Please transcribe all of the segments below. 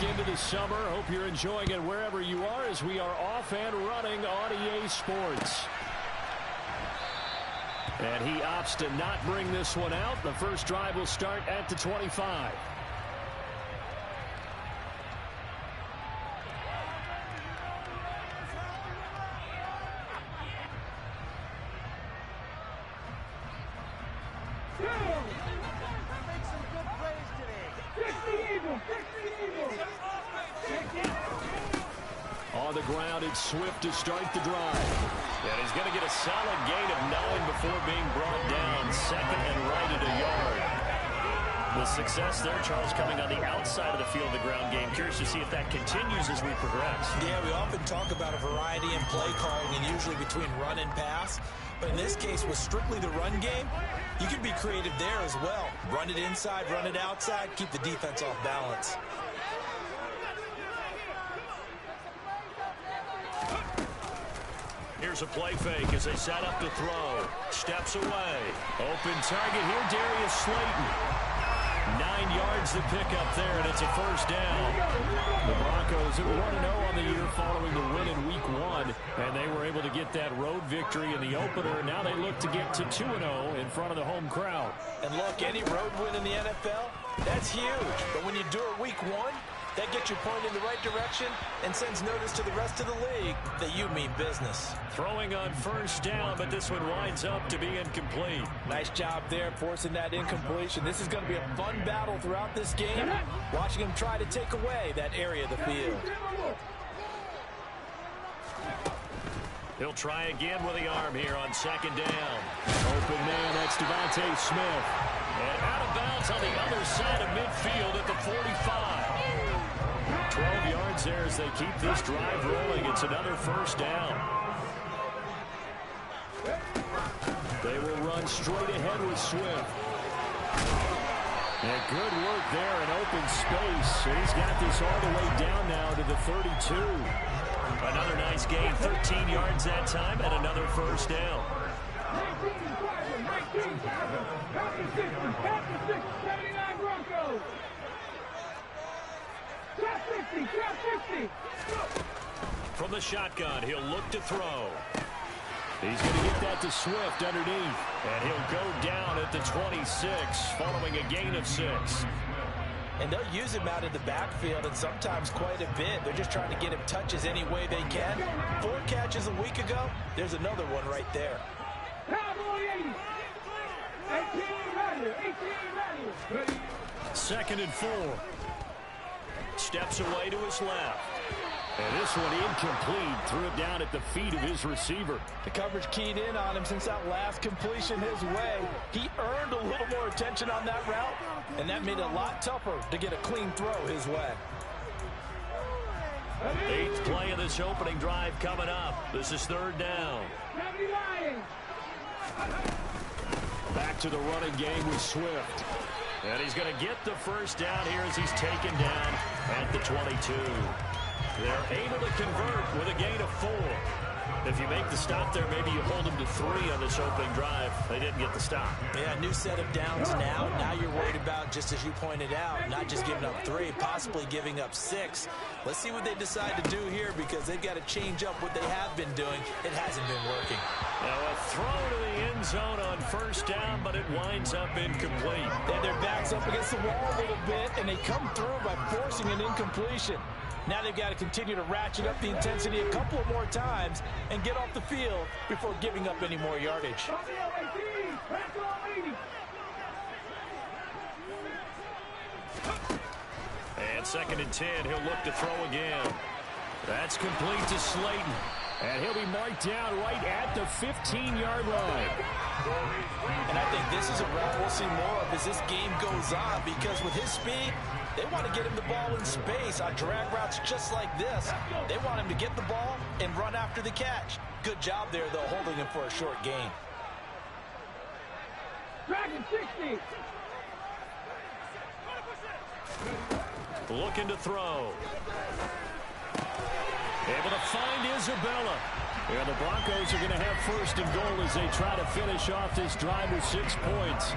back into the summer. Hope you're enjoying it wherever you are as we are off and running on EA Sports. And he opts to not bring this one out. The first drive will start at the 25. On the ground, it's Swift to start the drive. And he's going to get a solid gain of 9 before being brought down. Second and right at a yard. The success there, Charles, coming on the outside of the field of the ground game. Curious to see if that continues as we progress. Yeah, we often talk about a variety in play calling and usually between run and pass. But in this case, with strictly the run game, you can be creative there as well. Run it inside, run it outside, keep the defense off balance. Here's a play fake as they set up to throw. Steps away. Open target here, Darius Slayton. 9 yards to pick up there, and it's a first down. The Broncos are 1-0 on the year following the win in Week 1, and they were able to get that road victory in the opener. Now they look to get to 2-0 in front of the home crowd. And look, any road win in the NFL, that's huge. But when you do it Week 1, that gets you pointed in the right direction and sends notice to the rest of the league that you mean business. Throwing on first down, but this one winds up to be incomplete. Nice job there forcing that incompletion. This is going to be a fun battle throughout this game, watching him try to take away that area of the field. He'll try again with the arm here on second down. Open man, that's Devontae Smith. And out of bounds on the other side of midfield at the 45. 12 yards there as they keep this drive rolling. It's another first down. They will run straight ahead with Swift. And good work there in open space. And he's got this all the way down now to the 32. Another nice gain, 13 yards that time, and another first down. From the shotgun, he'll look to throw. He's going to get that to Swift underneath. And he'll go down at the 26 following a gain of 6. And they'll use him out in the backfield and sometimes quite a bit. They're just trying to get him touches any way they can. 4 catches a week ago. There's another one right there. Second and 4. Steps away to his left. And this one incomplete. Threw it down at the feet of his receiver. The coverage keyed in on him since that last completion his way. He earned a little more attention on that route, and that made it a lot tougher to get a clean throw his way. 8th play of this opening drive coming up. This is third down. Back to the running game with Swift. And he's going to get the first down here as he's taken down at the 22. They're able to convert with a gain of 4. If you make the stop there, maybe you hold them to 3 on this opening drive. They didn't get the stop. Yeah, new set of downs now. Now you're worried about, just as you pointed out, not just giving up 3, possibly giving up 6. Let's see what they decide to do here because they've got to change up what they have been doing. It hasn't been working. Now a throw to the end zone on first down, but it winds up incomplete. And their back's up against the wall a little bit, and they come through by forcing an incompletion. Now they've got to continue to ratchet up the intensity a couple of more times and get off the field before giving up any more yardage. And second and 10, he'll look to throw again. That's complete to Slayton. And he'll be marked down right at the 15-yard line. And I think this is a route we'll see more of as this game goes on because with his speed, they want to get him the ball in space on drag routes just like this. They want him to get the ball and run after the catch. Good job there, though, holding him for a short gain. Dragon 60. Looking to throw. Able to find Isabella. And the Broncos are going to have first and goal as they try to finish off this drive with 6 points.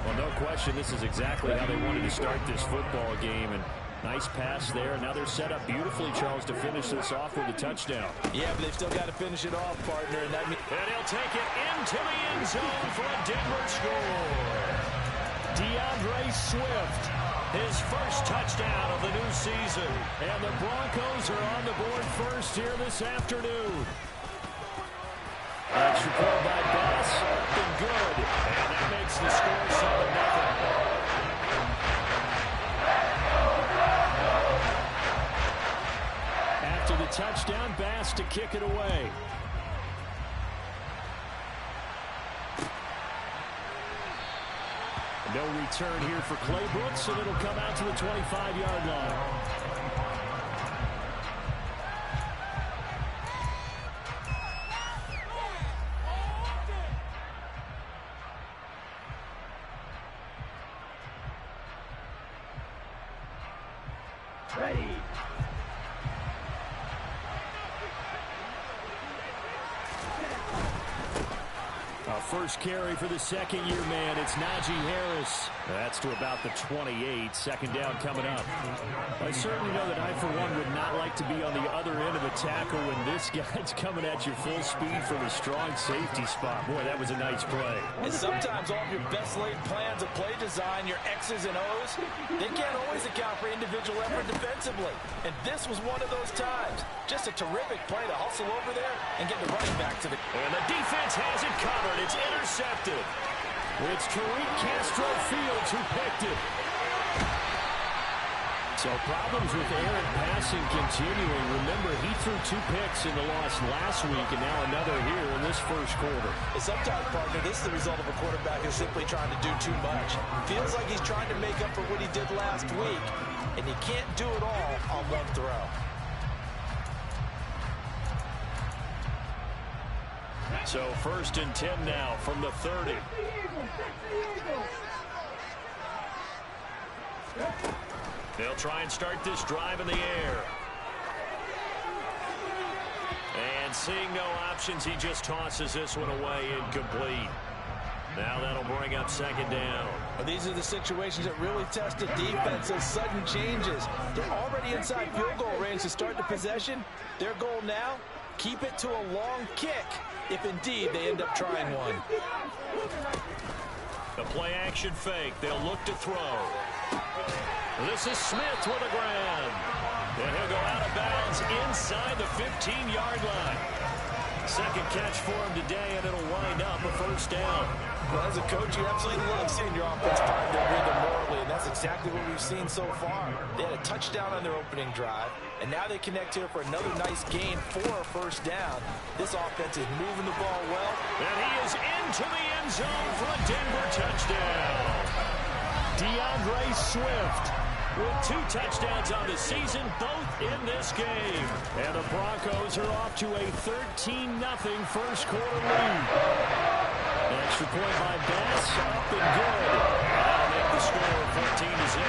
Well, no question, this is exactly how they wanted to start this football game. And Nice pass there. Now they're set up beautifully, Charles, to finish this off with a touchdown. Yeah, but they've still got to finish it off, partner. And he'll take it into the end zone for a Denver score. DeAndre Swift, his first touchdown of the new season. And the Broncos are on the board first here this afternoon. Extra point by Bass, and good. And that makes the score 7-0. After the touchdown, Bass to kick it away. No return here for Clay Brooks, and it'll come out to the 25-yard line. Ready. First carry for the second-year man. It's Najee Harris. That's to about the 28. Second down coming up. I certainly know that I, for one, would not like to be on the other end of a tackle when this guy's coming at you full speed from a strong safety spot. Boy, that was a nice play. And sometimes all of your best laid plans of play design, your X's and O's, they can't always account for individual effort defensively. And this was one of those times. Just a terrific play to hustle over there and get the running back to the... And the defense has it covered. It's intercepted. It's Tariq Castro Fields who picked it. So problems with errant passing continuing. Remember, he threw 2 picks in the loss last week, and now another here in this first quarter. And sometimes, partner, this is the result of a quarterback who's simply trying to do too much. Feels like he's trying to make up for what he did last week, and he can't do it all on one throw. So 1st and 10 now from the 30. They'll try and start this drive in the air. And seeing no options, he just tosses this one away incomplete. Now that'll bring up 2nd down. Well, these are the situations that really test the defense. Those sudden changes. They're already inside field goal range to start the possession. Their goal now, keep it to a long kick, if indeed they end up trying one. The play action fake. They'll look to throw. This is Smith with a grab. And he'll go out of bounds inside the 15-yard line. Second catch for him today, and it'll wind up a 1st down. Well, as a coach, you absolutely love seeing your offense find their rhythm morally, and that's exactly what we've seen so far. They had a touchdown on their opening drive, and now they connect here for another nice gain for a 1st down. This offense is moving the ball well. And he is into the end zone for a Denver touchdown. DeAndre Swift with 2 touchdowns on the season, both in this game. And the Broncos are off to a 13-0 first quarter lead. Extra point by Bass, up and good. That'll make the score 14-0.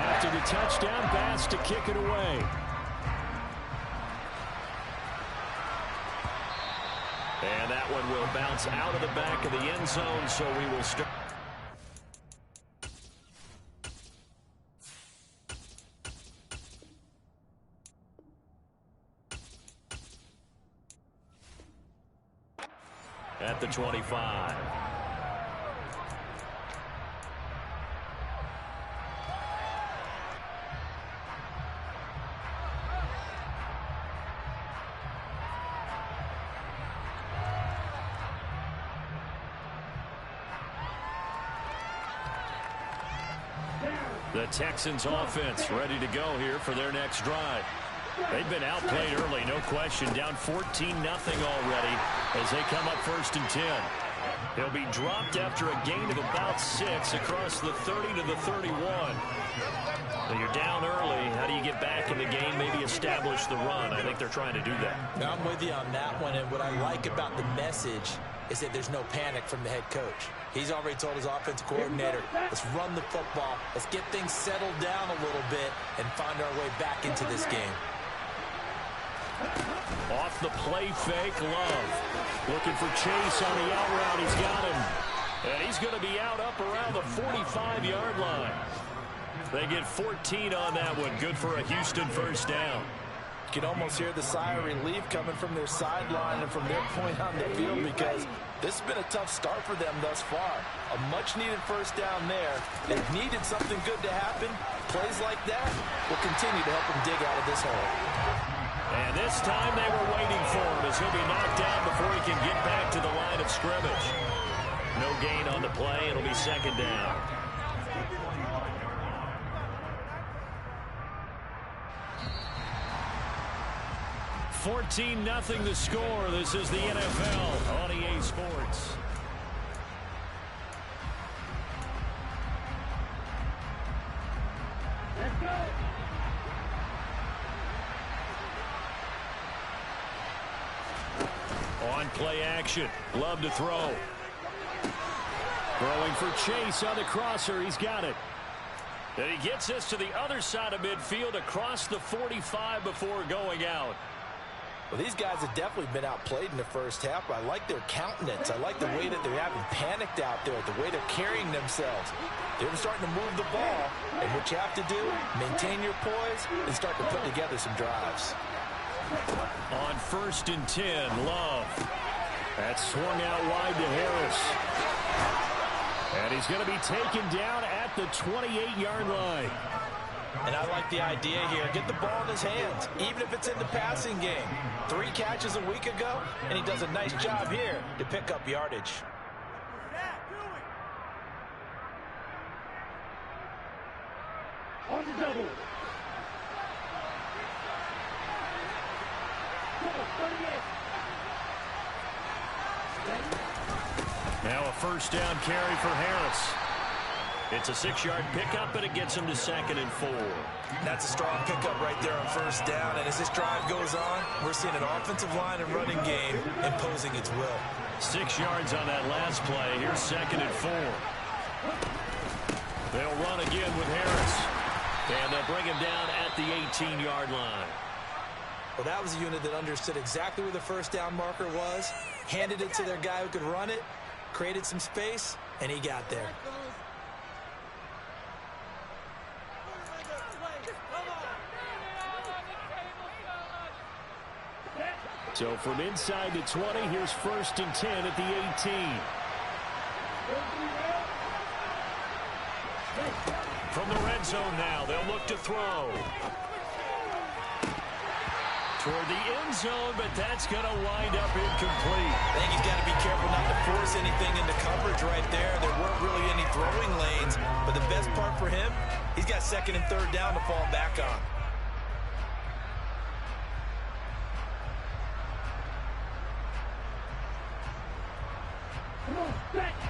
After the touchdown, Bass to kick it away. And that one will bounce out of the back of the end zone, so we will start. At the 25. The Texans offense ready to go here for their next drive. They've been outplayed early, no question. Down 14-0 already as they come up 1st and 10. He'll be dropped after a gain of about 6 across the 30 to the 31. When you're down early, how do you get back in the game, maybe establish the run? I think they're trying to do that. Now, I'm with you on that one, and what I like about the message is that there's no panic from the head coach. He's already told his offensive coordinator, let's run the football, let's get things settled down a little bit and find our way back into this game. Off the play fake, Love. Looking for Chase on the out route. He's got him. And he's going to be out up around the 45-yard line. They get 14 on that one. Good for a Houston first down. You can almost hear the sigh of relief coming from their sideline and from their point on the field, because this has been a tough start for them thus far. A much-needed first down there. They've needed something good to happen. Plays like that will continue to help them dig out of this hole. And this time they were waiting for him, as he'll be knocked down before he can get back to the line of scrimmage. No gain on the play. It'll be second down. 14-0 the score. This is the NFL on EA Sports. Let's go. On play action. Love to throw. Throwing for Chase on the crosser. He's got it. And he gets us to the other side of midfield across the 45 before going out. Well, these guys have definitely been outplayed in the first half. I like their countenance. I like the way that they're having panicked out there, the way they're carrying themselves. They're starting to move the ball. And what you have to do, maintain your poise and start to put together some drives. On 1st and 10, Love. That's swung out wide to Harris. And he's going to be taken down at the 28-yard line. And I like the idea here. Get the ball in his hands, even if it's in the passing game. 3 catches a week ago, and he does a nice job here to pick up yardage. On the double. Now a first down carry for Harris. It's a 6-yard pickup, and it gets him to 2nd and 4. That's a strong pickup right there on first down. And as this drive goes on, we're seeing an offensive line and running game imposing its will. 6 yards on that last play. Here's 2nd and 4. They'll run again with Harris. And they'll bring him down at the 18-yard line. Well, that was a unit that understood exactly where the first down marker was, handed it to their guy who could run it, created some space, and he got there. So from inside the 20, here's 1st and 10 at the 18. From the red zone now, they'll look to throw. Toward the end zone, but that's going to wind up incomplete. I think he's got to be careful not to force anything into coverage right there. There weren't really any throwing lanes, but the best part for him, he's got 2nd and 3rd down to fall back on.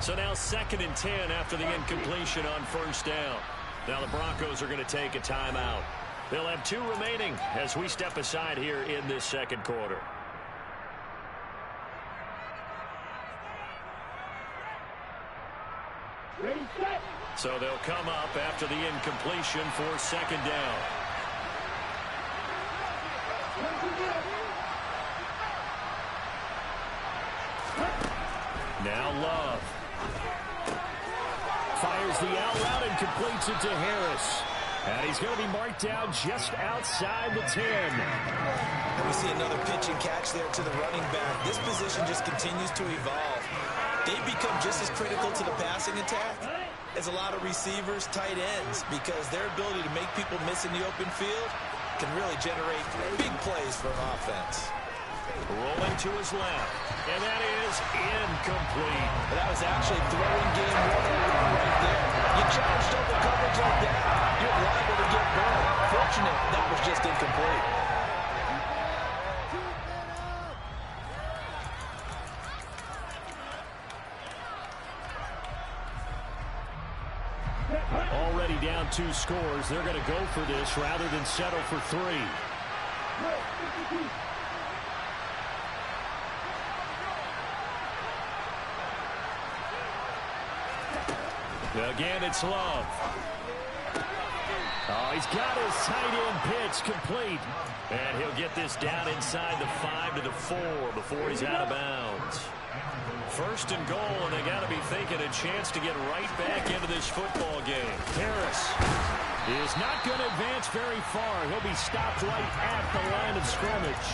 So now 2nd and 10 after the incompletion on first down. Now the Broncos are going to take a timeout. They'll have 2 remaining as we step aside here in this second quarter. Ready, set. So they'll come up after the incompletion for 2nd down. Now Love. Fires the out route and completes it to Harris. And he's going to be marked down just outside the 10. And we see another pitch and catch there to the running back. This position just continues to evolve. They've become just as critical to the passing attack as a lot of receivers, tight ends, because their ability to make people miss in the open field can really generate big plays for an offense. Rolling to his left, and that is incomplete. But that was actually throwing game 101 right there. You charge double coverage like that, you're liable to get burned. Fortunate that was just incomplete. Already down 2 scores. They're going to go for this rather than settle for 3. Again, it's Love. Oh, he's got his tight end pitch complete. And he'll get this down inside the 5 to the 4 before he's out of bounds. 1st and goal, and they got to be thinking a chance to get right back into this football game. Harris is not going to advance very far. He'll be stopped right at the line of scrimmage.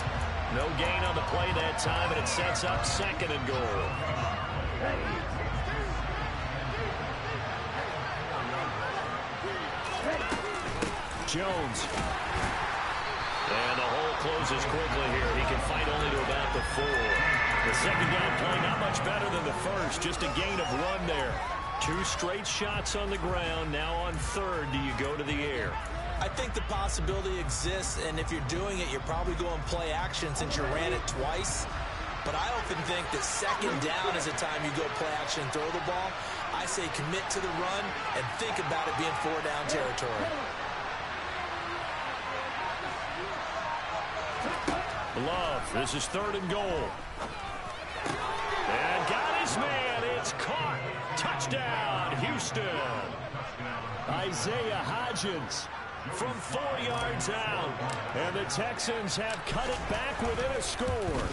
No gain on the play that time, and it sets up 2nd and goal. Jones. And the hole closes quickly here. He can fight only to about the 4. The second down play not much better than the first. Just a gain of 1 there. 2 straight shots on the ground. Now on 3rd, do you go to the air? I think the possibility exists, and if you're doing it, you're probably going play action since you ran it twice. But I often think that 2nd down is the time you go play action and throw the ball. I say commit to the run and think about it being 4-down territory. Love, this is 3rd and goal. And got his man. It's caught. Touchdown, Houston. Isaiah Hodgins from 4 yards out. And the Texans have cut it back within a score.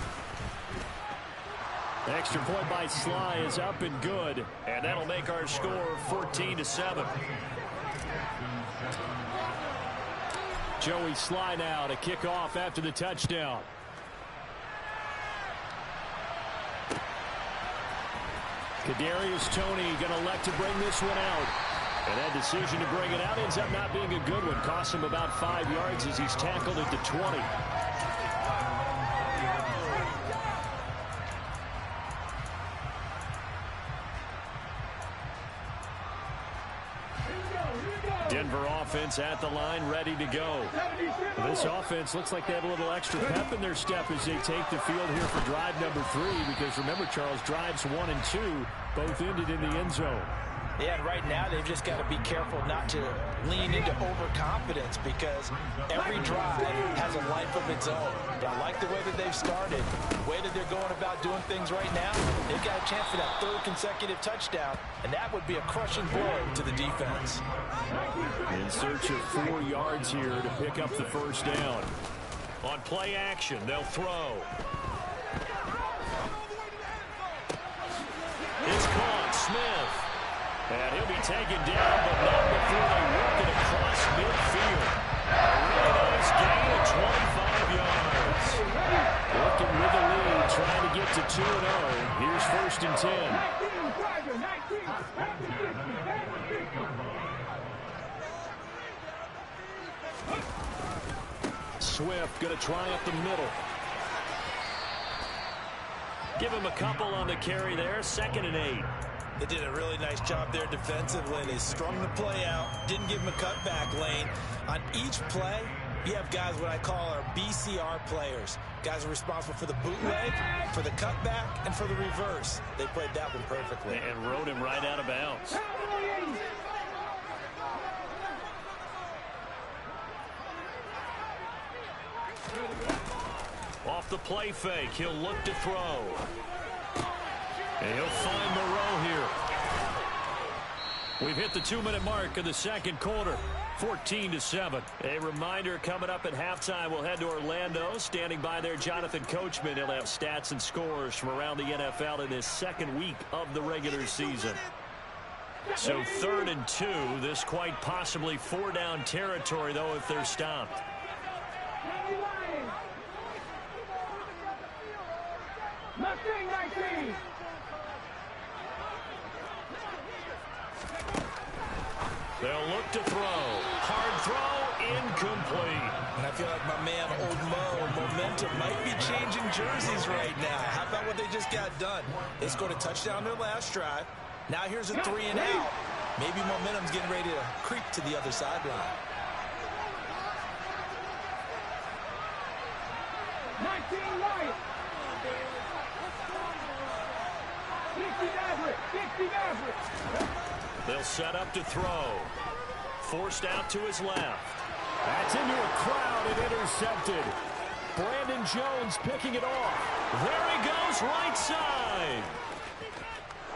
Extra point by Sly is up and good. And that'll make our score 14-7. Joey Sly now to kick off after the touchdown. Kadarius Toney going to elect to bring this one out. And that decision to bring it out ends up not being a good one. Costs him about 5 yards as he's tackled at the 20. Denver offense at the line, ready to go. This offense looks like they have a little extra pep in their step as they take the field here for drive number 3. Because remember, Charles, drives 1 and 2 both ended in the end zone. Yeah, and right now they've just got to be careful not to lean into overconfidence because every drive has a life of its own. But I like the way that they've started, the way that they're going about doing things right now. They've got a chance for that 3rd consecutive touchdown, and that would be a crushing blow to the defense. In search of 4 yards here to pick up the 1st down. On play action, they'll throw. It's caught, Smith. And he'll be taken down, but not before they work it across midfield. A really nice gain of 25 yards. Working with the lead, trying to get to 2-0. Here's 1st and 10. Swift going to try up the middle. Give him a couple on the carry there. 2nd and 8. They did a really nice job there defensively. They strung the play out, didn't give him a cutback lane. On each play, you have guys what I call our BCR players. Guys are responsible for the bootleg, for the cutback, and for the reverse. They played that one perfectly. And rode him right out of bounds. Off the play fake, he'll look to throw. And he'll find Moreau here. We've hit the 2-minute mark of the 2nd quarter. 14-7. A reminder coming up at halftime. We'll head to Orlando. Standing by there, Jonathan Coachman. He'll have stats and scores from around the NFL in his 2nd week of the regular season. So 3rd and 2. This quite possibly 4-down territory, though, if they're stopped. They'll look to throw. Hard throw, incomplete. And I feel like my man, Old Mo, momentum might be changing jerseys right now. How about what they just got done? They scored a touchdown their last drive. Now here's a 3 and out. Maybe momentum's getting ready to creep to the other sideline. 19 right. 60 average. They'll set up to throw. Forced out to his left. That's into a crowd and intercepted. Brandon Jones picking it off. There he goes, right side.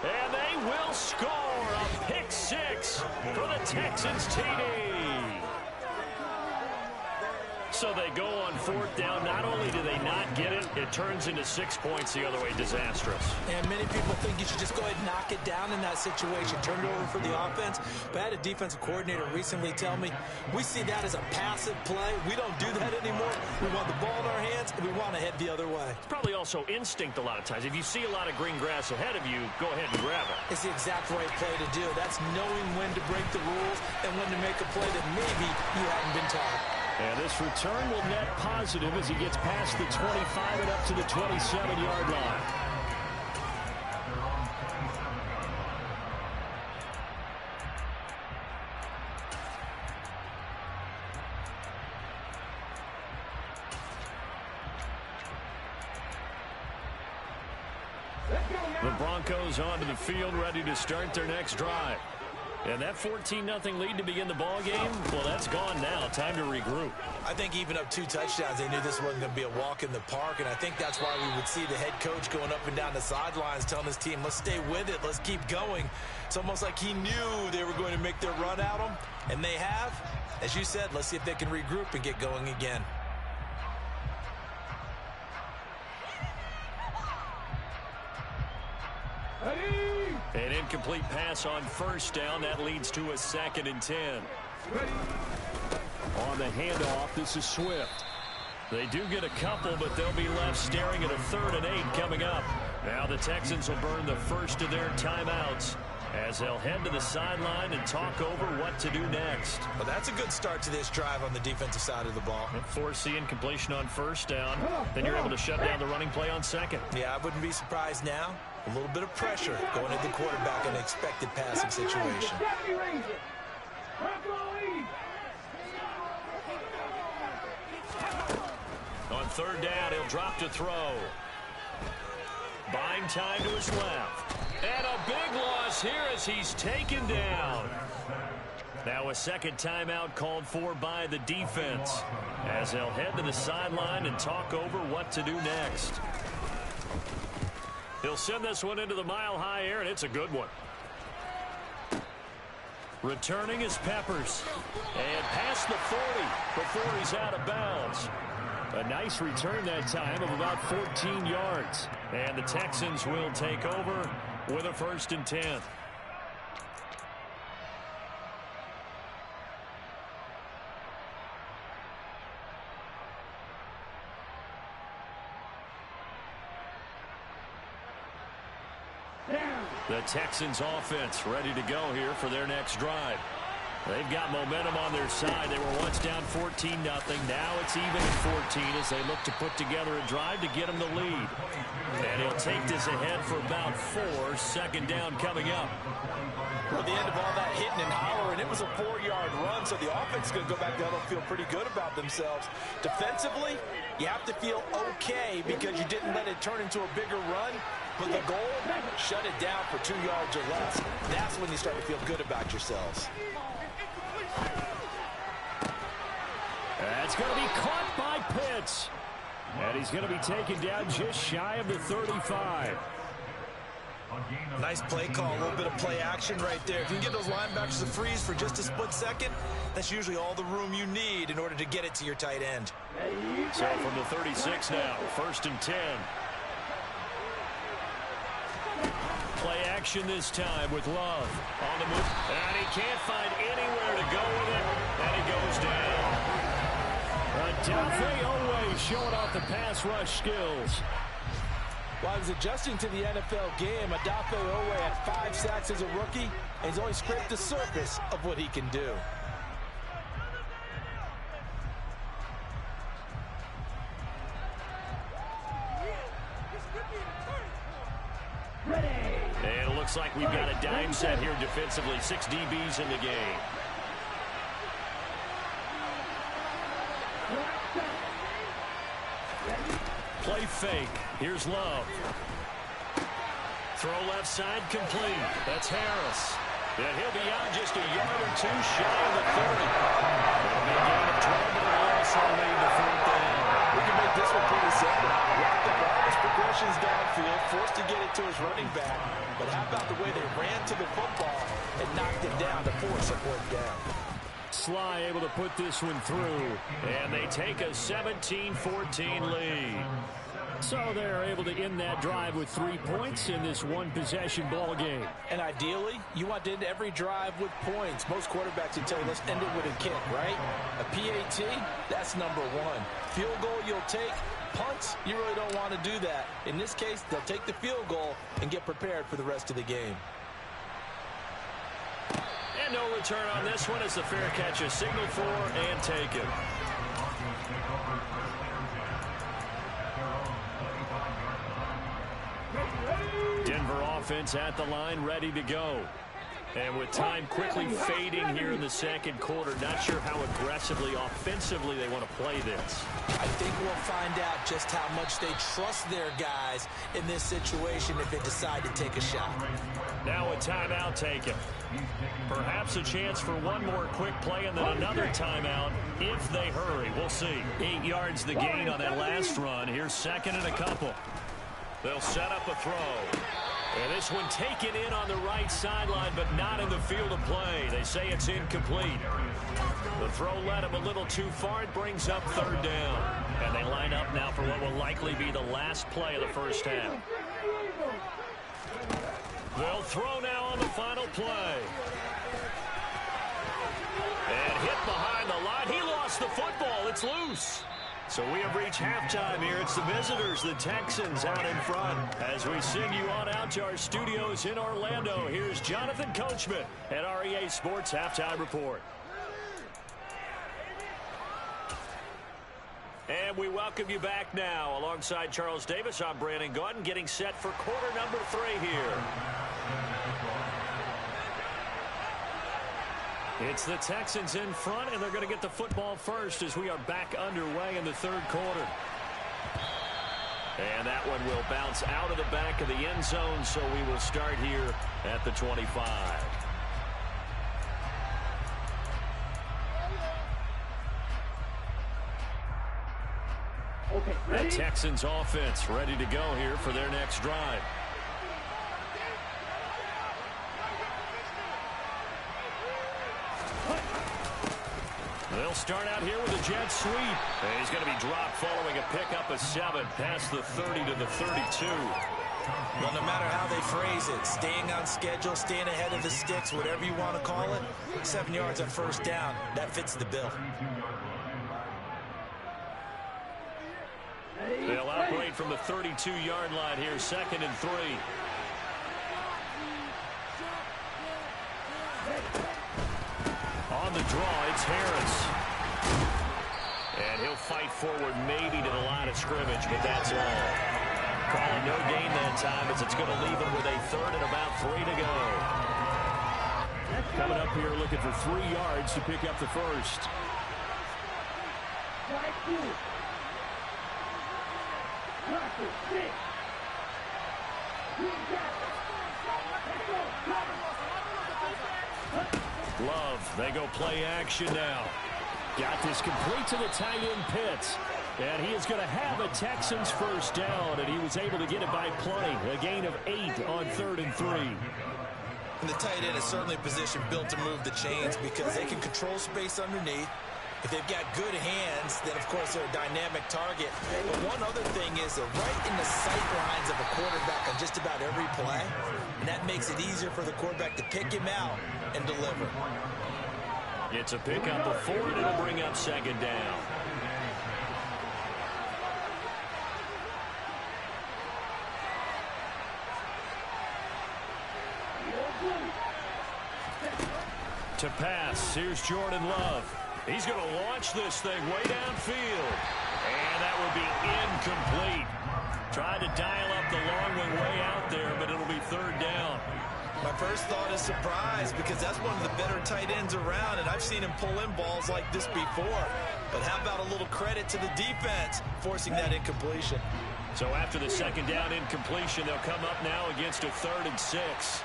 And they will score a pick 6 for the Texans TD. So they go on fourth down. Not only do they not get it, it turns into 6 points the other way. Disastrous. And many people think you should just go ahead and knock it down in that situation. Turn it over for the offense. But I had a defensive coordinator recently tell me, we see that as a passive play. We don't do that anymore. We want the ball in our hands, and we want to head the other way. It's probably also instinct a lot of times. If you see a lot of green grass ahead of you, go ahead and grab it. It's the exact right play to do. That's knowing when to break the rules and when to make a play that maybe you haven't been taught. And this return will net positive as he gets past the 25 and up to the 27-yard line. The Broncos onto the field, ready to start their next drive. And that 14-0 lead to begin the ball game, well, that's gone now. Time to regroup. I think even up 2 touchdowns, they knew this wasn't going to be a walk in the park, and I think that's why we would see the head coach going up and down the sidelines telling his team, let's stay with it, let's keep going. It's almost like he knew they were going to make their run at him, and they have. As you said, let's see if they can regroup and get going again. An incomplete pass on first down. That leads to a 2nd and 10. On the handoff, this is Swift. They do get a couple, but they'll be left staring at a 3rd and 8 coming up. Now the Texans will burn the first of their timeouts as they'll head to the sideline and talk over what to do next. Well, that's a good start to this drive on the defensive side of the ball. Force the incompletion on first down. Then you're able to shut down the running play on second. Yeah, I wouldn't be surprised now. A little bit of pressure going at the quarterback in an expected passing situation. On 3rd down, he'll drop to throw. Buying time to his left. And a big loss here as he's taken down. Now a 2nd timeout called for by the defense as they'll head to the sideline and talk over what to do next. He'll send this one into the mile-high air, and it's a good one. Returning is Peppers. And past the 40 before he's out of bounds. A nice return that time of about 14 yards. And the Texans will take over with a 1st and 10. The Texans offense ready to go here for their next drive. They've got momentum on their side. They were once down 14-0. Now it's even at 14 as they look to put together a drive to get them the lead. And he'll take this ahead for about 4. 2nd down coming up. Well, the end of all that hitting and hollering, it was a 4-yard run, so the offense is going to go back down and feel pretty good about themselves. Defensively, you have to feel okay because you didn't let it turn into a bigger run. But the goal, shut it down for 2 yards or less. That's when you start to feel good about yourselves. That's going to be caught by Pitts. And he's going to be taken down just shy of the 35. Nice play call, a little bit of play action right there. If you can get those linebackers to freeze for just a split second, that's usually all the room you need in order to get it to your tight end. So from the 36 now, 1st and 10. Play action this time with Love on the move. And he can't find anywhere to go with it. And he goes down. Adafe Owe showing off the pass rush skills. While he was adjusting to the NFL game, Adafe Owe had 5 sacks as a rookie, and he's only scraped the surface of what he can do. And it looks like we've got a dime set here defensively. 6 DBs in the game. Play fake. Here's Love. Throw left side complete. That's Harris. And he'll be out just a yard or 2 shy of the 30. It'll be a gain of 12, but it'll also lead to 4th down. We can make this one pretty simple. Walk the ball, his progressions downfield, forced to get it to his running back. But how about the way they ran to the football and knocked it down to force a 4th down? Sly able to put this one through. And they take a 17-14 lead. So they're able to end that drive with 3 points in this one-possession ball game. And ideally, you want to end every drive with points. Most quarterbacks would tell you, let's end it with a kick, right? A PAT, that's number one. Field goal you'll take. Punts, you really don't want to do that. In this case, they'll take the field goal and get prepared for the rest of the game. And no return on this one as the fair catch is signaled for and taken. Denver offense at the line, ready to go. And with time quickly fading here in the second quarter, not sure how aggressively, offensively they want to play this. I think we'll find out just how much they trust their guys in this situation if they decide to take a shot. Now a timeout taken. Perhaps a chance for one more quick play and then another timeout if they hurry. We'll see. 8 yards the gain on that last run. Here's second and a couple. They'll set up a throw. And this one taken in on the right sideline, but not in the field of play. They say it's incomplete. The throw led him a little too far. It brings up third down. And they line up now for what will likely be the last play of the first half. They'll throw now on the final play. And hit behind the line. He lost the football. It's loose. So we have reached halftime here. It's the visitors, the Texans, out in front. As we send you on out to our studios in Orlando, here's Jonathan Coachman at REA Sports Halftime Report. And we welcome you back now. Alongside Charles Davis, I'm Brandon Gaudin, getting set for quarter number 3 here. It's the Texans in front, and they're going to get the football first as we are back underway in the third quarter. And that one will bounce out of the back of the end zone, so we will start here at the 25. Okay, ready? The Texans offense ready to go here for their next drive. They'll start out here with a jet sweep. And he's going to be dropped following a pickup of 7 past the 30 to the 32. Well, no matter how they phrase it, staying on schedule, staying ahead of the sticks, whatever you want to call it, 7 yards on first down, that fits the bill. They'll operate from the 32-yard line here, 2nd and 3. On the draw, it's Harris. And he'll fight forward maybe to the line of scrimmage, but that's all. Calling no gain that time as it's going to leave him with a 3rd and about 3 to go. Coming up here looking for 3 yards to pick up the first. Love, they go play action now. Got this complete to the tight end Pitts. And he is going to have a Texans first down, and he was able to get it by play. A gain of 8 on 3rd and 3. And the tight end is certainly a position built to move the chains because they can control space underneath. If they've got good hands, then, of course, they're a dynamic target. But one other thing is they're right in the sight lines of a quarterback on just about every play. And that makes it easier for the quarterback to pick him out and deliver. It's a pickup of 4, and it'll bring up 2nd down. To pass, here's Jordan Love. He's going to launch this thing way downfield. And that will be incomplete. Tried to dial up the long one way out there, but it'll be 3rd down. My first thought is surprise because that's one of the better tight ends around, and I've seen him pull in balls like this before. But how about a little credit to the defense forcing that incompletion? So after the 2nd down incompletion, they'll come up now against a 3rd and 6.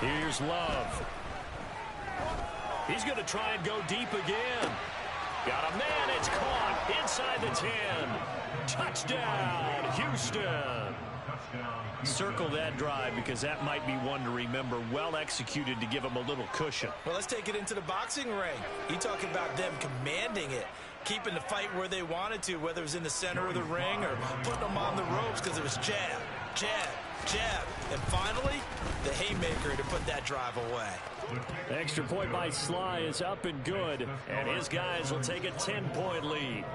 Here's Love. He's going to try and go deep again. Got a man, it's caught inside the 10. Touchdown, Houston. Circle that drive because that might be one to remember. Well executed to give them a little cushion. Well, let's take it into the boxing ring. You talk about them commanding it, keeping the fight where they wanted to, whether it was in the center of the ring or putting them on the ropes because it was jab, jab, jab. And finally, the haymaker to put that drive away. Extra point by Sly is up and good, and his guys will take a 10-point lead.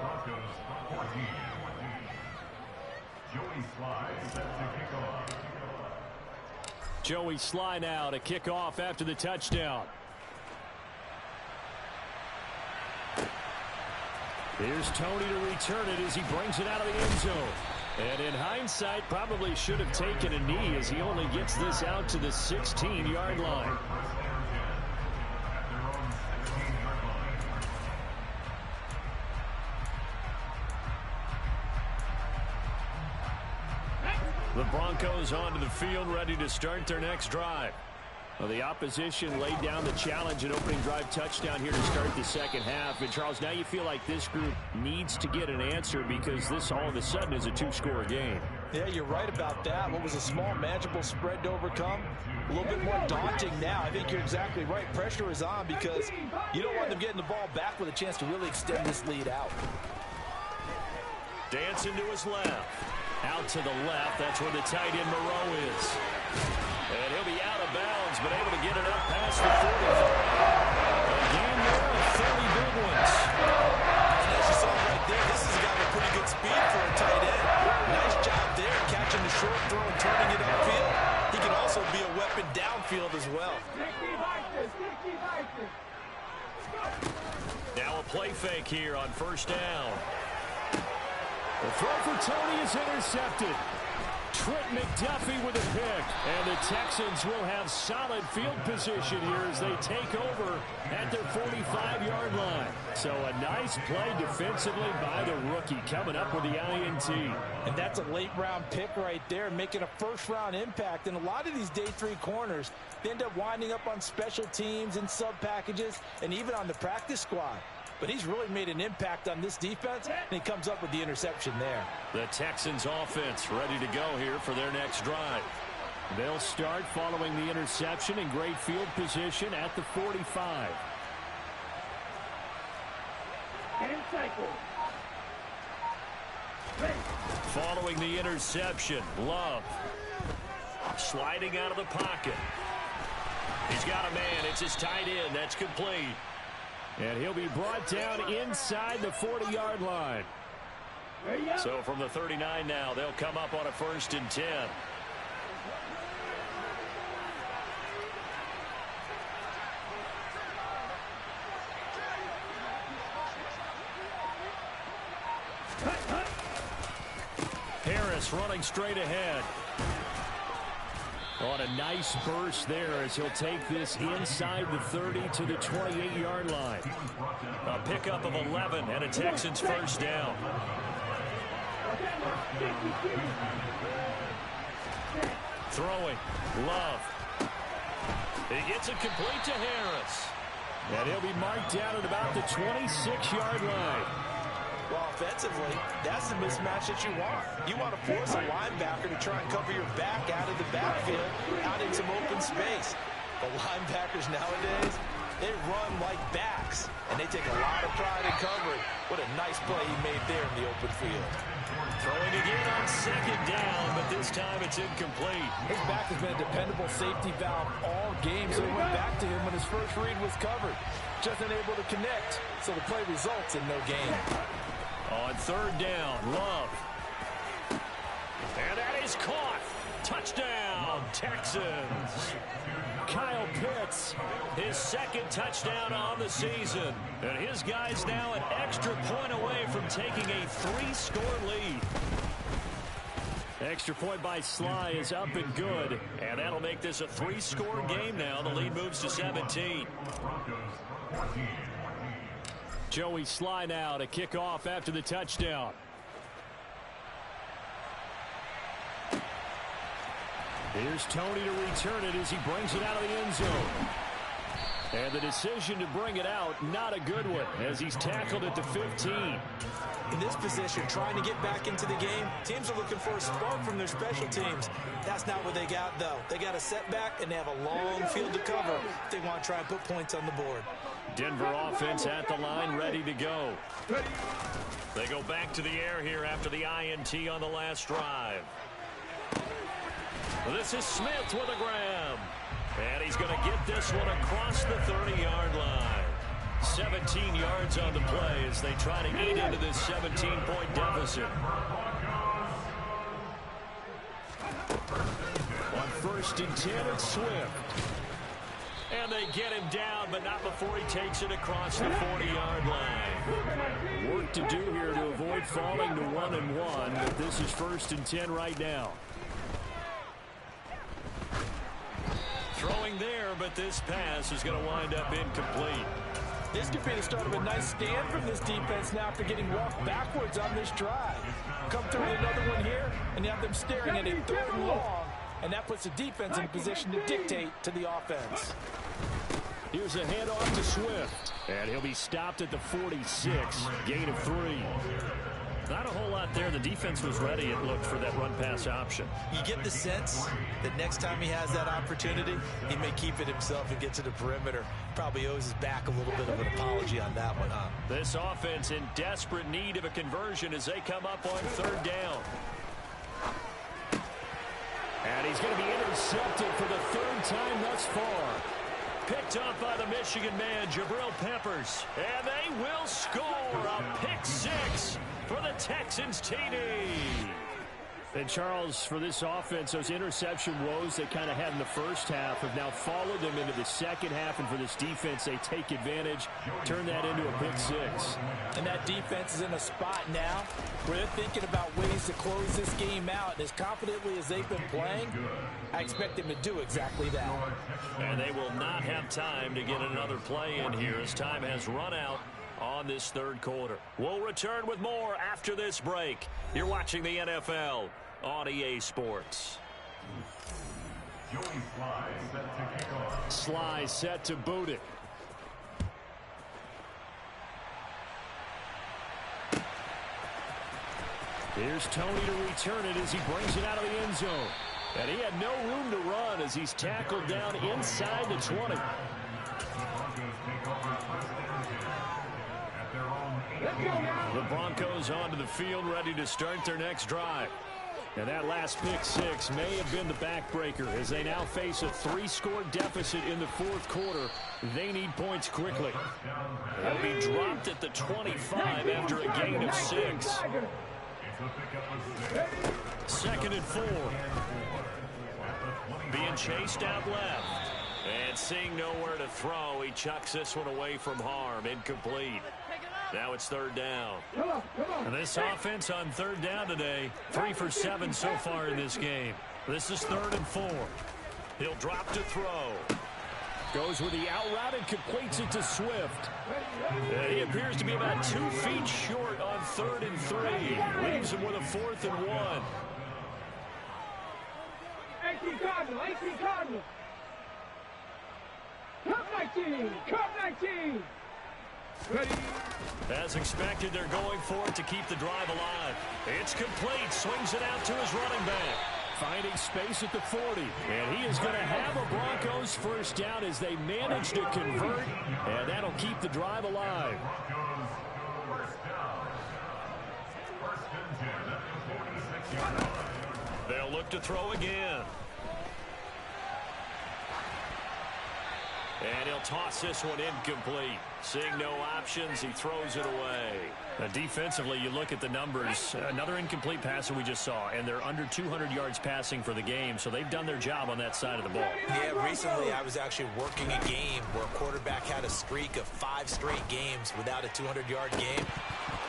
Joey Sly now to kick off after the touchdown. Here's Tony to return it as he brings it out of the end zone. And in hindsight, probably should have taken a knee as he only gets this out to the 16-yard line. The Broncos onto the field, ready to start their next drive. Well, the opposition laid down the challenge, an opening drive touchdown here to start the second half. And, Charles, now you feel like this group needs to get an answer because this all of a sudden is a two-score game. Yeah, you're right about that. What was a small, manageable spread to overcome, a little bit more daunting now. I think you're exactly right. Pressure is on because you don't want them getting the ball back with a chance to really extend this lead out. Dancing to his left. Out to the left. That's where the tight end Moreau is. And he'll be out of bounds, but able to get it up past the 45. A game there of 30 big ones. And as you saw right there, this has got a pretty good speed for a tight end. Nice job there, catching the short throw and turning it upfield. He can also be a weapon downfield as well. Now a play fake here on first down. The throw for Tony is intercepted. Trent McDuffie with a pick. And the Texans will have solid field position here as they take over at their 45-yard line. So a nice play defensively by the rookie coming up with the INT. And that's a late-round pick right there, making a first-round impact. And a lot of these day three corners, they end up winding up on special teams and sub-packages and even on the practice squad. But he's really made an impact on this defense, and he comes up with the interception there. The Texans offense ready to go here for their next drive. They'll start following the interception in great field position at the 45. Following the interception, Love sliding out of the pocket. He's got a man. It's his tight end. That's complete. And he'll be brought down inside the 40-yard line. So from the 39 now, they'll come up on a 1st and 10. Harris running straight ahead. On a nice burst there as he'll take this inside the 30 to the 28-yard line. A pickup of 11 and a Texans first down. Throwing. Love. He gets it complete to Harris. And he'll be marked down at about the 26-yard line. Well, offensively, that's the mismatch that you want. You want to force a linebacker to try and cover your back out of the backfield, out in some open space. The linebackers nowadays, they run like backs, and they take a lot of pride in covering. What a nice play he made there in the open field. Throwing again on 2nd down, but this time it's incomplete. His back has been a dependable safety valve all game, so he went back to him when his first read was covered. Just unable to connect, so the play results in no gain. On 3rd down, Love. And that is caught. Touchdown, Texans. Kyle Pitts, his 2nd touchdown on the season. And his guys now an extra point away from taking a 3-score lead. Extra point by Sly is up and good. And that'll make this a 3-score game now. The lead moves to 17. Joey Sly now to kick off after the touchdown. Here's Tony to return it as he brings it out of the end zone. And the decision to bring it out, not a good one, as he's tackled at the 15. In this position, trying to get back into the game, teams are looking for a spark from their special teams. That's not what they got, though. They got a setback, and they have a long field to cover if they want to try and put points on the board. Denver offense at the line, ready to go. They go back to the air here after the INT on the last drive. This is Smith with a grab. And he's going to get this one across the 30-yard line. 17 yards on the play as they try to eat into this 17-point deficit. On 1st and 10, it's Swift. And they get him down, but not before he takes it across the 40-yard line. Work to do here to avoid falling to 1-1, but this is 1st and 10 right now. Throwing there, but this pass is going to wind up incomplete. This could be the start of a nice stand from this defense now after getting walked backwards on this drive. Come through with another one here, and you have them staring at a 3rd and long, and that puts the defense in position to dictate to the offense. Here's a handoff to Swift, and he'll be stopped at the 46, gain of 3. Not a whole lot there. The defense was ready, it looked, for that run-pass option. You get the sense that next time he has that opportunity, he may keep it himself and get to the perimeter. Probably owes his back a little bit of an apology on that one, huh? This offense in desperate need of a conversion as they come up on 3rd down. And he's going to be intercepted for the 3rd time thus far. Picked up by the Michigan man, Jabril Peppers. And they will score a pick-6 for the Texans TD. And Charles, for this offense, those interception woes they kind of had in the first half have now followed them into the second half. And for this defense, they take advantage, turn that into a pick-6. And that defense is in a spot now where they're thinking about ways to close this game out. And as confidently as they've been playing, I expect them to do exactly that. And they will not have time to get another play in here as time has run out on this 3rd quarter. We'll return with more after this break. You're watching the NFL on EA Sports. Sly set to boot it. Here's Tony to return it as he brings it out of the end zone. And he had no room to run as he's tackled down inside the 20. The Broncos onto the field, ready to start their next drive. And that last pick-6 may have been the backbreaker as they now face a 3-score deficit in the 4th quarter. They need points quickly. They'll be dropped at the 25 after a gain of 6. 2nd and 4. Being chased out left. And seeing nowhere to throw, he chucks this one away from harm. Incomplete. Now it's 3rd down. And this offense on 3rd down today, 3 for 7 so far in this game. This is 3rd and 4. He'll drop to throw. Goes with the out route and completes it to Swift. And he appears to be about 2 feet short on 3rd and 3. Leaves him with a 4th and 1. 18 Cardinal, 18 Cardinal. Cup 19, Cup 19. Ready. As expected, they're going for it to keep the drive alive. It's complete. Swings it out to his running back. Finding space at the 40. And he is going to have a Broncos 1st down as they manage to convert. And that'll keep the drive alive. They'll look to throw again. And he'll toss this one incomplete. Seeing no options, he throws it away. Now, defensively, you look at the numbers. Another incomplete pass that we just saw, and they're under 200 yards passing for the game, so they've done their job on that side of the ball. Yeah, recently I was actually working a game where a quarterback had a streak of 5 straight games without a 200-yard game.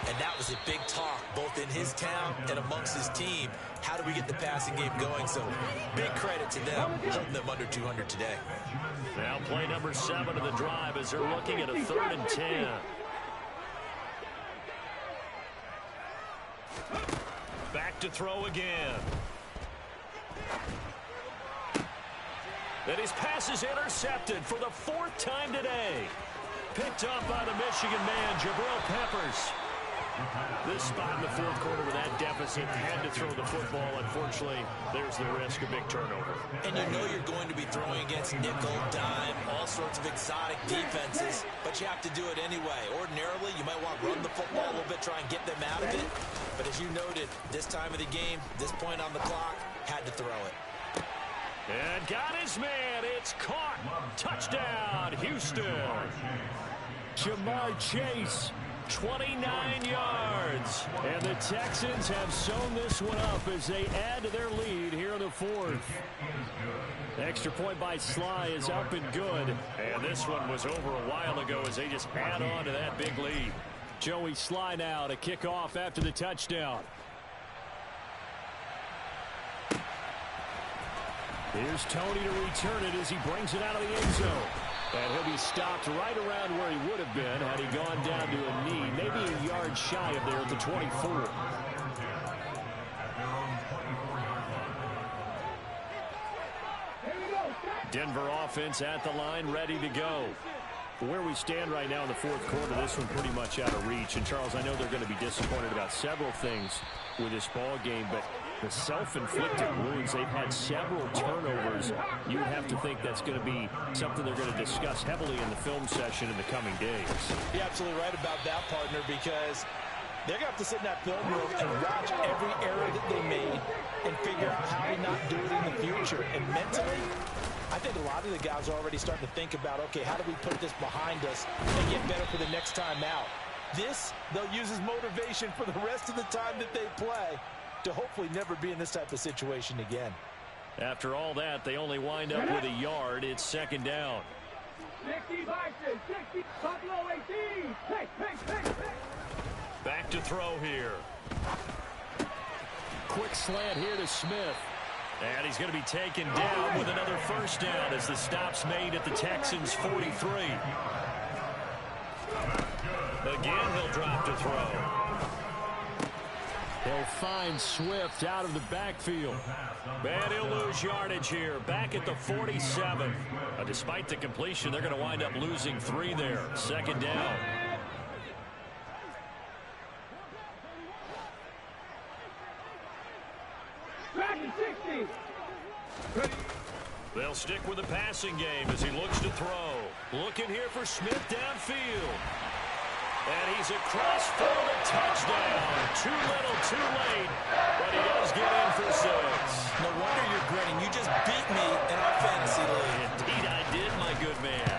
And that was a big talk, both in his town and amongst his team. How do we get the passing game going? So big credit to them, holding them under 200 today. Now play number 7 of the drive as they're looking at a 3rd and 10. Back to throw again. And his pass is intercepted for the 4th time today. Picked up by the Michigan man, Jabril Peppers. This spot in the 4th quarter with that deficit, had to throw the football. Unfortunately, there's the risk of big turnover. And you know you're going to be throwing against nickel, dime, all sorts of exotic defenses, but you have to do it anyway. Ordinarily, you might want to run the football a little bit, try and get them out of it. But as you noted, this time of the game, this point on the clock, had to throw it. And got his man. It's caught. Touchdown, Houston. Jamar Chase. 29 yards. And the Texans have sewn this one up as they add to their lead here in the 4th. Extra point by Sly is up and good. And this one was over a while ago as they just add on to that big lead. Joey Sly now to kick off after the touchdown. Here's Tony to return it as he brings it out of the end zone. And he'll be stopped right around where he would have been had he gone down to a knee, maybe a yard shy of there at the 24. Denver offense at the line, ready to go. Where we stand right now in the 4th quarter, this one pretty much out of reach. And, Charles, I know they're going to be disappointed about several things with this ball game, but the self-inflicted wounds, they've had several turnovers. You have to think that's going to be something they're going to discuss heavily in the film session in the coming days. You're absolutely right about that, partner, because they're going to have to sit in that film room and watch every error that they made and figure out how to not do it in the future. And mentally, I think a lot of the guys are already starting to think about, okay, how do we put this behind us and get better for the next time out? This, they'll use as motivation for the rest of the time that they play to hopefully never be in this type of situation again. After all that, they only wind up with a yard. It's 2nd down. 60 Bison, 60, Buffalo 18. Hey. Back to throw here. Quick slant here to Smith. And he's going to be taken down with another 1st down as the stop's made at the Texans' 43. Again, he'll drop to throw. He'll find Swift out of the backfield. And he'll lose yardage here. Back at the 47. Despite the completion, they're going to wind up losing 3 there. 2nd down. Back to 60. They'll stick with the passing game as he looks to throw. Looking here for Smith downfield. And he's across for the touchdown. Too little, too late. But he does get in for 6. No wonder you're grinning. You just beat me in our fantasy league. Indeed I did, my good man.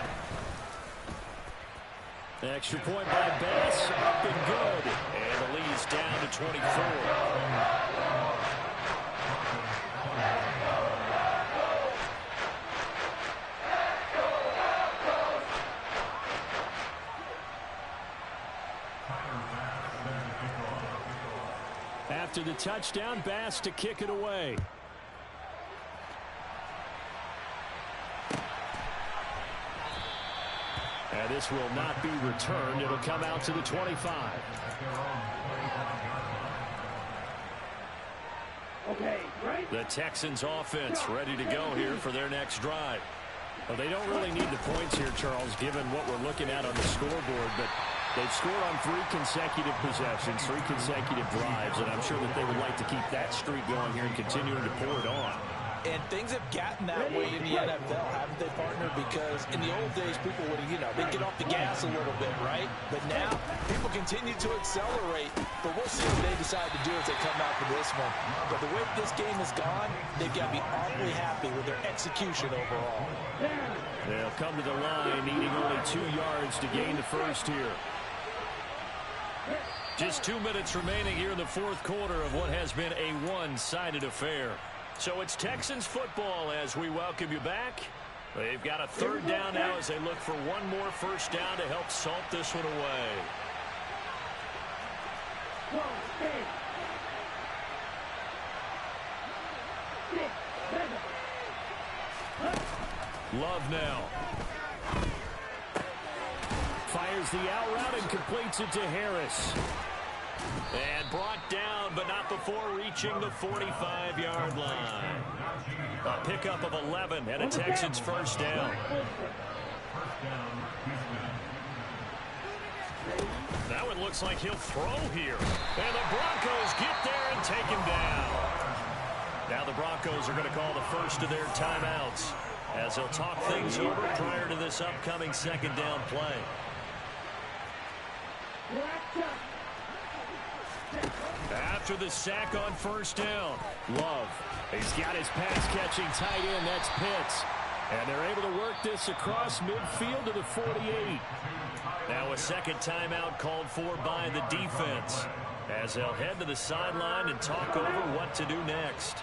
Extra point by Bass. Up and good. And the lead's down to 24. After the touchdown, Bass to kick it away. And this will not be returned. It'll come out to the 25. Okay, right? The Texans offense ready to go here for their next drive. Well, they don't really need the points here, Charles, given what we're looking at on the scoreboard, but they've scored on 3 consecutive possessions, 3 consecutive drives, and I'm sure that they would like to keep that streak going here and continuing to pour it on. And things have gotten that way in the NFL, haven't they, partner? Because in the old days, people would, they'd get off the gas a little bit, right? But now, people continue to accelerate. But we'll see what they decide to do as they come out for this one. But the way this game has gone, they've got to be awfully happy with their execution overall. They'll come to the line, needing only 2 yards to gain the 1st here. Just 2 minutes remaining here in the 4th quarter of what has been a one-sided affair. So it's Texans football as we welcome you back. They've got a 3rd down now as they look for one more 1st down to help salt this one away. Love now. Fires the out route and completes it to Harris. And brought down but not before reaching the 45-yard line. A pickup of 11 and a Texans first down. Now it looks like he'll throw here. And the Broncos get there and take him down. Now the Broncos are going to call the first of their timeouts as they'll talk things over prior to this upcoming second down play. After the sack on first down, Love. He's got his pass-catching tight end. That's Pitts. And they're able to work this across midfield to the 48. Now a second timeout called for by the defense as they'll head to the sideline and talk over what to do next.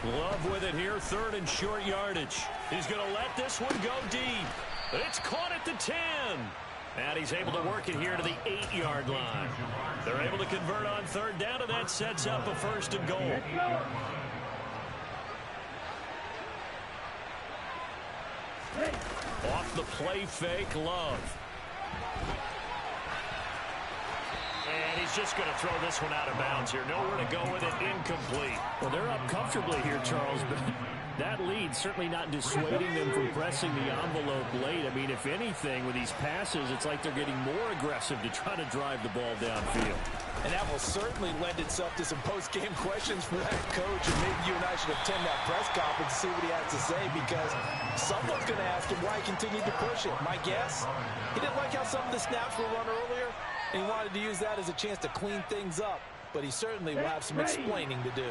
Love with it here, third and short yardage. He's going to let this one go deep. It's caught at the 10. And he's able to work it here to the 8-yard line. They're able to convert on third down, and that sets up a first and goal. Off the play fake, Love. And he's just going to throw this one out of bounds here. Nowhere to go with it. Incomplete. Well, they're up comfortably here, Charles, but that lead certainly not dissuading them from pressing the envelope late. I mean, if anything, with these passes, it's like they're getting more aggressive to try to drive the ball downfield. And that will certainly lend itself to some post-game questions for that coach. And maybe you and I should attend that press conference and see what he has to say, because someone's going to ask him why he continued to push it. My guess, he didn't like how some of the snaps were run earlier, and he wanted to use that as a chance to clean things up. But he certainly will have some explaining to do.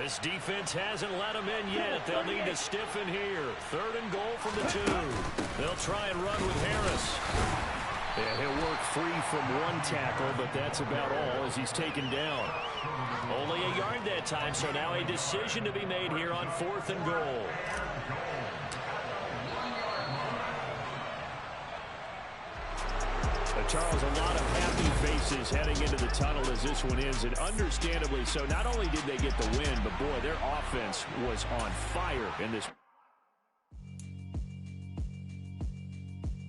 This defense hasn't let him in yet. They'll need to stiffen here. Third and goal from the 2. They'll try and run with Harris. Yeah, he'll work free from one tackle, but that's about all as he's taken down. Only a yard that time, so now a decision to be made here on 4th and goal. Charles, a lot of happy faces heading into the tunnel as this one ends, and understandably so. Not only did they get the win, but boy, their offense was on fire in this.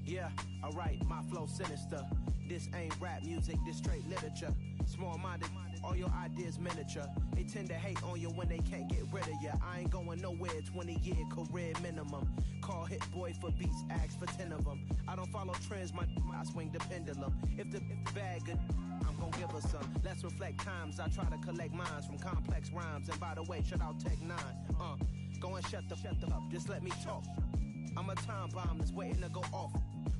Yeah, alright, my flow sinister. This ain't rap music, this straight literature. Small-minded, all your ideas miniature. They tend to hate on you when they can't get rid of you. I ain't going nowhere, 20-year career minimum. Call Hit Boy for beats, ask for 10 of them. I don't follow trends, I swing the pendulum. If the bag good, I'm gonna give her some. Let's reflect times, I try to collect minds from complex rhymes. And by the way, shout out Tech 9. Go and shut the up, just let me talk. I'm a time bomb that's waiting to go off.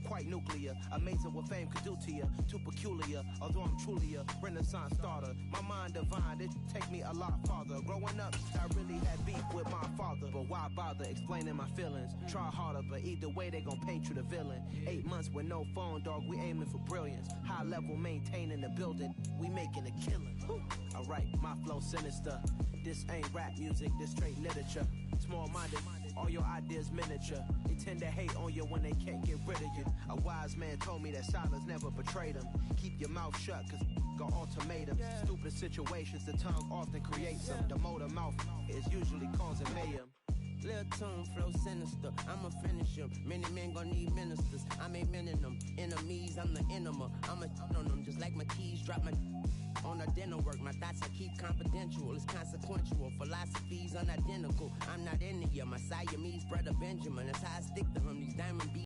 Quite nuclear, amazing what fame could do to you. Too peculiar, although I'm truly a renaissance starter. My mind divine, it take me a lot farther. Growing up, I really had beef with my father. But why bother explaining my feelings? Try harder, but either way they gon' paint you the villain. 8 months with no phone, dog, we aiming for brilliance. High level maintaining the building, we making a killing. Alright, my flow sinister. This ain't rap music, this straight literature. Small-minded, all your ideas miniature. They tend to hate on you when they can't get rid of you. A wise man told me that silence never betrayed him. Keep your mouth shut, cause got ultimatums. Stupid situations, the tongue often creates them. The motor mouth is usually causing mayhem. Lil' tune, flow sinister, I'ma finish him. Many men gon' need ministers, I make men in them. Enemies, I'm the enema, I'ma on them. Just like my keys, drop my on the dinner work. My thoughts I keep confidential, it's consequential. Philosophies unidentical, I'm not in it yet. My Siamese brother Benjamin, that's how I stick to him. These diamond beats